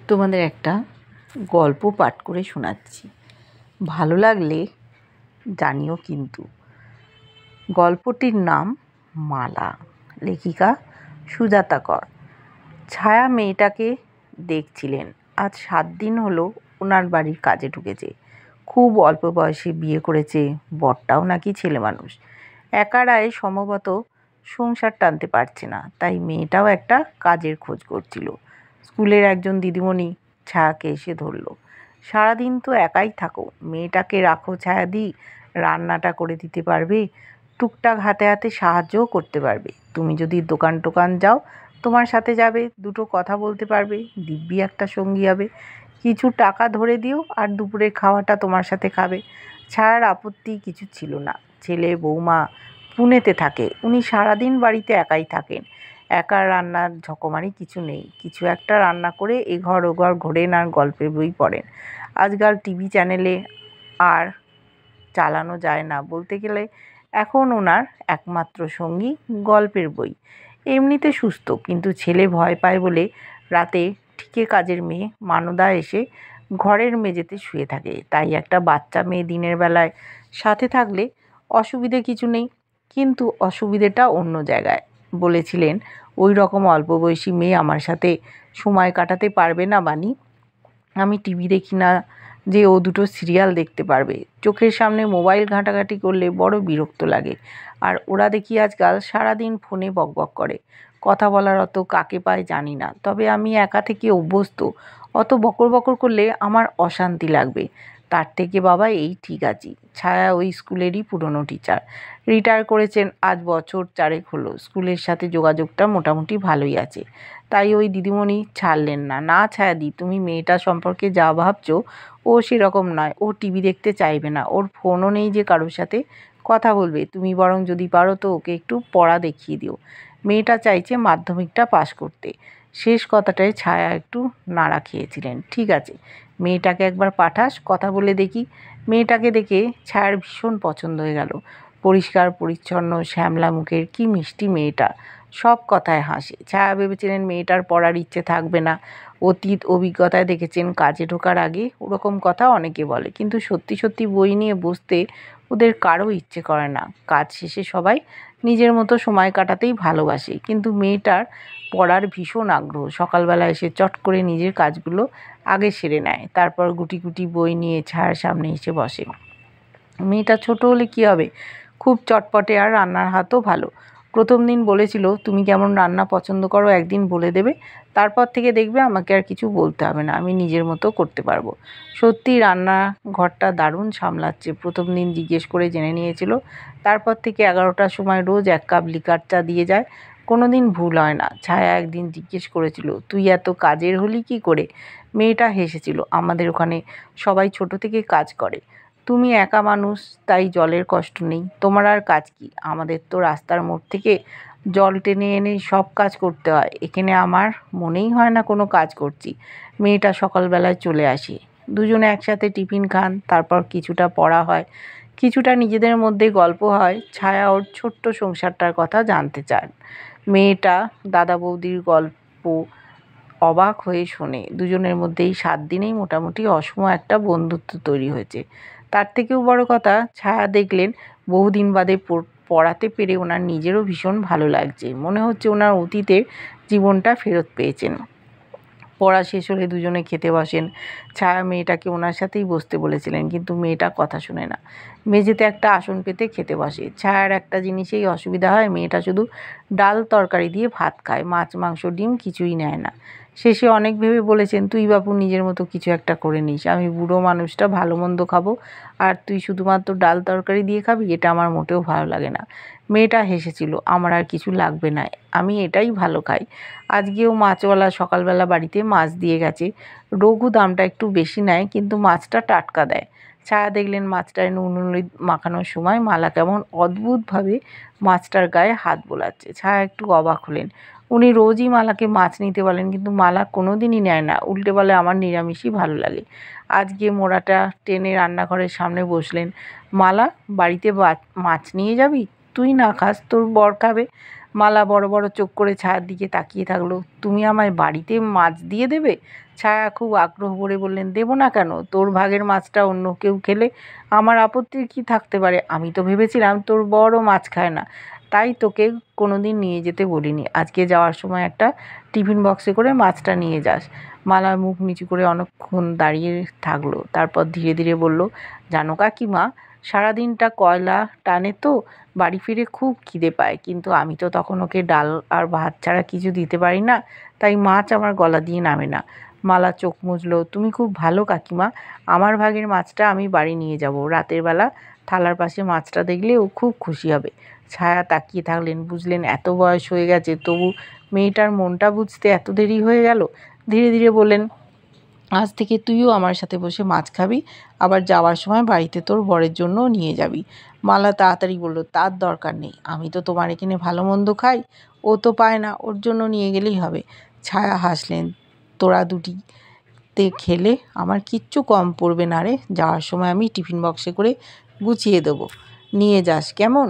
তোমাদের একটা গল্প পাঠ করে শোনাচ্ছি। ভালো লাগলে জানিও কিন্তু। গল্পটির নাম মালা। লেখিকা সুজাতা কর। ছায়া মেয়েটাকে দেখছিলেন। আজ 7 দিন হলো ওনার বাড়ির কাজে ঢুকেছে। খুব অল্প বয়সে বিয়ে করেছে। বরটাও নাকি ছেলে মানুষ। একারায় সম্ভবত সংসার টানতে পারছে না, তাই মেয়েটাও একটা কাজের খোঁজ করছিল। স্কুলের একজন দিদিমণি ছায়াকে এসে ধরল। সারাদিন তো একাই থাকো, মেয়েটাকে রাখো ছায়াদি, রান্নাটা করে দিতে পারবে, টুকটাক হাতে হাতে সাহায্যও করতে পারবে। তুমি যদি দোকান টোকান যাও তোমার সাথে যাবে, দুটো কথা বলতে পারবে, দিব্যি একটা সঙ্গী হবে। কিছু টাকা ধরে দিও আর দুপুরের খাওয়াটা তোমার সাথে খাবে। ছায়ার আপত্তি কিছু ছিল না। ছেলে বৌমা পুনেতে থাকে, উনি সারাদিন বাড়িতে একাই থাকেন। একা রান্নার ঝকমারি কিছু নেই। কিছু একটা রান্না করে এঘর ওঘর ঘোরেন আর গল্পের বই পড়েন। আজকাল টিভি চ্যানেলে আর চালানো যায় না বলতে গেলে। এখন ওনার একমাত্র সঙ্গী গল্পের বই। এমনিতে সুস্থ, কিন্তু ছেলে ভয় পায় বলে রাতে ঠিকে কাজের মেয়ে মানদা এসে ঘরের মেঝেতে শুয়ে থাকে। তাই একটা বাচ্চা মেয়ে দিনের বেলায় সাথে থাকলে অসুবিধে কিছু নেই, কিন্তু অসুবিধেটা অন্য জায়গায়। বলেছিলেন ওই রকম অল্প বয়সী মেয়ে আমার সাথে সময় কাটাতে পারবে না বানি। আমি টিভি দেখি না যে ও দুটো সিরিয়াল দেখতে পারবে। চোখের সামনে মোবাইল ঘাঁটাঘাঁটি করলে বড় বিরক্ত লাগে। আর ওরা দেখি আজকাল সারাদিন ফোনে বকবক করে। কথা বলার অত কাকে পায় জানি না, তবে আমি একা থেকে অভ্যস্ত। অত বকর বকর করলে আমার অশান্তি লাগবে। তার থেকে বাবা এই ঠিক আছি। ছায়া ওই স্কুলেরই পুরনো টিচার, রিটায়ার করেছেন আজ বছর 4 হলো। স্কুলের সাথে যোগাযোগটা মোটামুটি ভালোই আছে, তাই ওই দিদিমণি ছাড়লেন না। না ছায়াদি, তুমি মেয়েটা সম্পর্কে যা ভাবছো ও সেরকম নয়। ও টিভি দেখতে চাইবে না, ওর ফোনও নেই যে কারোর সাথে কথা বলবে। তুমি বরং যদি পারো তো ওকে একটু পড়া দেখিয়ে দিও। মেয়েটা চাইছে মাধ্যমিকটা পাশ করতে। শেষ কথাটায় ছায়া একটু নাড়া খেয়েছিলেন। ঠিক আছে, মেয়েটাকে একবার পাঠাস, কথা বলে দেখি। মেয়েটাকে দেখে ছায়ার ভীষণ পছন্দ হয়ে গেল। পরিষ্কার পরিচ্ছন্ন শ্যামলা মুখের, কি মিষ্টি মেয়েটা, সব কথায় হাসে। ছায়া ভেবেছিলেন মেয়েটার পড়ার ইচ্ছে থাকবে না। অতীত অভিজ্ঞতায় দেখেছেন কাজে ঢোকার আগে ওরকম কথা অনেকে বলে, কিন্তু সত্যি সত্যি বই নিয়ে বসতে ওদের কারো ইচ্ছে করে না। কাজ শেষে সবাই নিজের মতো সময় কাটাতেই ভালোবাসে, কিন্তু মেয়েটার পড়ার ভীষণ আগ্রহ। সকালবেলা এসে চট করে নিজের কাজগুলো আগে সেরে নেয়, তারপর গুটি গুটি বই নিয়ে ছায়ার সামনে এসে বসে। মেয়েটা ছোট হলে কি হবে, খুব চটপটে আর রান্নার হাতও ভালো। প্রথম দিন বলেছিল তুমি কেমন রান্না পছন্দ করো একদিন বলে দেবে, তারপর থেকে দেখবে আমাকে আর কিছু বলতে হবে না, আমি নিজের মতো করতে পারবো। সত্যি রান্নাঘরটা দারুণ সামলাচ্ছে। প্রথম দিন জিজ্ঞেস করে জেনে নিয়েছিল। তারপর থেকে 11টার সময় রোজ 1 কাপ লিকার চা দিয়ে যায়, কোনো দিন ভুল হয় না। ছায়া একদিন জিজ্ঞেস করেছিল তুই এত কাজের হলি কি করে। মেয়েটা হেসেছিল, আমাদের ওখানে সবাই ছোট থেকে কাজ করে, তুমি একা মানুষ তাই জলের কষ্ট নেই। তোমার আর কাজ কি, আমাদের তো রাস্তার মোড় থেকে জল টেনে এনে সব কাজ করতে হয়। এখানে আমার মনেই হয় না কোনো কাজ করছি। মেয়েটা সকালবেলায় চলে আসে, দুজনে একসাথে টিফিন খান, তারপর কিছুটা পড়া হয়, কিছুটা নিজেদের মধ্যে গল্প হয়। ছায়া ওর ছোট্ট সংসারটার কথা জানতে চান। মেয়েটা দাদা বৌদির গল্প অবাক হয়ে শোনে। দুজনের মধ্যেই 7 দিনেই মোটামুটি অসম একটা বন্ধুত্ব তৈরি হয়েছে। তার থেকেও বড় কথা, ছায়া দেখলেন বহুদিন বাদে পড়াতে পেরে ওনার নিজেরও ভীষণ ভালো লাগছে। মনে হচ্ছে ওনার অতীতের জীবনটা ফেরত পেয়েছেন। পড়া শেষ হলে দুজনে খেতে বসেন। ছায়া মেয়েটাকে ওনার সাথেই বসতে বলেছিলেন, কিন্তু মেয়েটা কথা শুনে না। মেঝেতে একটা আসন পেতে খেতে বসে। ছায়ার একটা জিনিসেই অসুবিধা হয়, মেয়েটা শুধু ডাল তরকারি দিয়ে ভাত খায়, মাছ মাংস ডিম কিছুই নেয় না। শেষে অনেক ভেবে বলেছেন তুই বাপু নিজের মতো কিছু একটা করে নিস, আমি বুড়ো মানুষটা ভালো মন্দ খাবো আর তুই শুধুমাত্র ডাল তরকারি দিয়ে খাবি, এটা আমার মোটেও ভালো লাগে না। মেয়েটা হেসেছিল, আমার আর কিছু লাগবে না, আমি এটাই ভালো খাই। আজকেও মাছওয়ালা সকালবেলা বাড়িতে মাছ দিয়ে গেছে। রঘু দামটা একটু বেশি নেয়, কিন্তু মাছটা টাটকা দেয়। ছায়া দেখলেন মাছটায় নুন হলুদ মাখানোর সময় মালা কেমন অদ্ভুতভাবে মাছটার গায়ে হাত বোলাচ্ছে। ছায়া একটু অবাক হলেন। উনি রোজই মালাকে মাছ নিতে বলেন, কিন্তু মালা কোনো দিনই নেয় না, উল্টে বলে আমার নিরামিষই ভালো লাগে। আজকে মোড়াটা টেনে রান্নাঘরের সামনে বসলেন। মালা, বাড়িতে মাছ নিয়ে যাবি? তুই না খাস, তোর বর খাবে। মালা বড় বড় চোখ করে ছায়ার দিকে তাকিয়ে থাকলো। তুমি আমায় বাড়িতে মাছ দিয়ে দেবে? ছায়া খুব আগ্রহ ভরে বললেন, দেবো না কেন? তোর ভাগের মাছটা অন্য কেউ খেলে আমার আপত্তির কি থাকতে পারে? আমি তো ভেবেছিলাম তোর বড় মাছ খায় না, তাই তোকে কোনোদিন নিয়ে যেতে বলিনি। আজকে যাওয়ার সময় একটা টিফিন বক্সে করে মাছটা নিয়ে যাস। মালা মুখ নিচু করে অনেকক্ষণ দাঁড়িয়ে থাকলো, তারপর ধীরে ধীরে বলল, জানো কাকিমা, সারাদিনটা কয়লা টানে তো, বাড়ি ফিরে খুব খিদে পায়, কিন্তু আমি তো তখন ওকে ডাল আর ভাত ছাড়া কিছু দিতে পারি না, তাই মাছ আমার গলা দিয়ে নামে না। মালা চোখ মুছল, তুমি খুব ভালো কাকিমা, আমার ভাগের মাছটা আমি বাড়ি নিয়ে যাব, রাতের বেলা থালার পাশে মাছটা দেখলে ও খুব খুশি হবে। ছায়া তাকিয়ে থাকলেন, বুঝলেন এত বয়স হয়ে গেছে, তবু মেয়েটার মনটা বুঝতে এত দেরি হয়ে গেল। ধীরে ধীরে বললেন, আজ থেকে তুইও আমার সাথে বসে মাছ খাবি, আবার যাওয়ার সময় বাড়িতে তোর বরের জন্যও নিয়ে যাবি। মালা তাড়াতাড়ি বলল, তার দরকার নেই, আমি তো তোমার এখানে ভালো মন্দ খাই, ও তো পায় না, ওর জন্য নিয়ে গেলেই হবে। ছায়া হাসলেন, তোরা দুটিতে খেলে আমার কিচ্ছু কম পড়বে না রে, যাওয়ার সময় আমি টিফিন বক্সে করে গুছিয়ে দেবো, নিয়ে যাস কেমন?